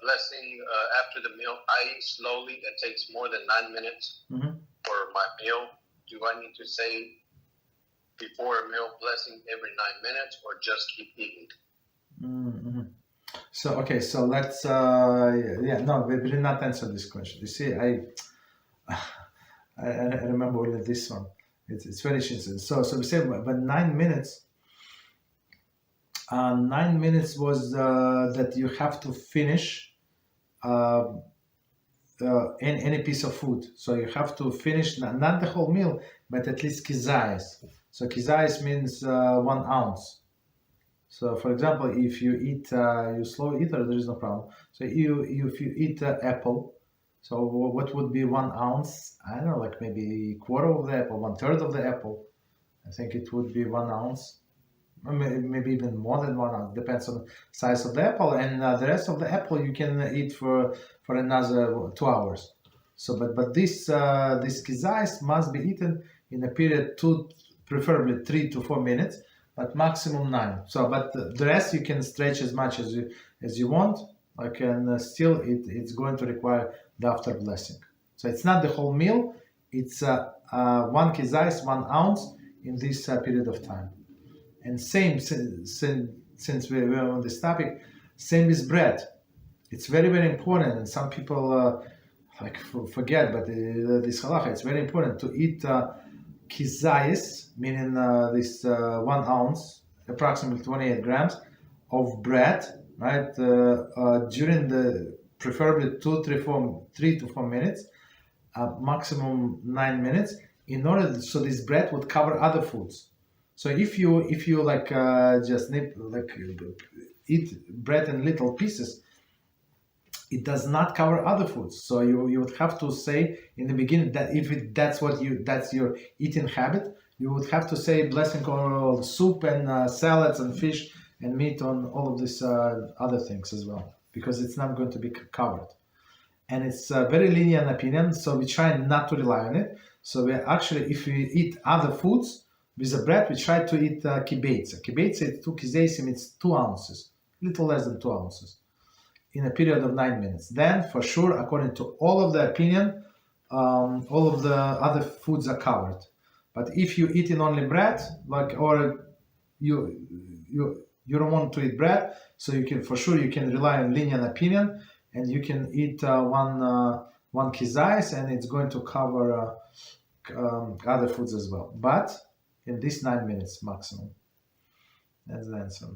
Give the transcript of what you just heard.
blessing after the meal. I eat slowly. It takes more than 9 minutes for my meal. Do I need to say before a meal blessing every 9 minutes, or just keep eating? So let's we did not answer this question. You see, I remember only this one. It's very interesting. So we say, but 9 minutes. 9 minutes was that you have to finish any piece of food. So you have to finish not the whole meal, but at least kizayis. So kizayis means 1 ounce. So for example, if you eat, you slow eater, there is no problem. So if you eat apple, so what would be 1 ounce? I don't know, like maybe quarter of the apple, 1/3 of the apple. I think it would be 1 ounce. Maybe even more than 1 ounce, depends on the size of the apple, and the rest of the apple you can eat for another 2 hours. So, but this kizayis must be eaten in a period preferably 3 to 4 minutes, but maximum 9. So, but the rest you can stretch as much as you want. Like, and still it's going to require the after blessing. So it's not the whole meal; it's 1 kizayis, 1 ounce in this period of time. And same, since we were on this topic, same is bread. It's very, very important, and some people forget, but this halakha, it's very important to eat kizayis, meaning this 1 ounce, approximately 28 grams of bread, right? During the preferably 3 to 4 minutes, maximum 9 minutes, in order so this bread would cover other foods. So if you just eat bread in little pieces, it does not cover other foods. So you would have to say in the beginning that that's your eating habit, you would have to say blessing on all soup and salads and fish and meat on all of these other things as well, because it's not going to be covered. And it's a very lenient opinion, so we try not to rely on it. So we actually, if we eat other foods with the bread, we try to eat kibetza. Kibetza, 2 kizaysim, it's 2 ounces, little less than 2 ounces, in a period of 9 minutes. Then, for sure, according to all of the opinion, all of the other foods are covered. But if you eat in only bread, or you don't want to eat bread, so you can rely on lenient opinion, and you can eat one kizayis, and it's going to cover other foods as well. But in this 9 minutes maximum. That's the answer.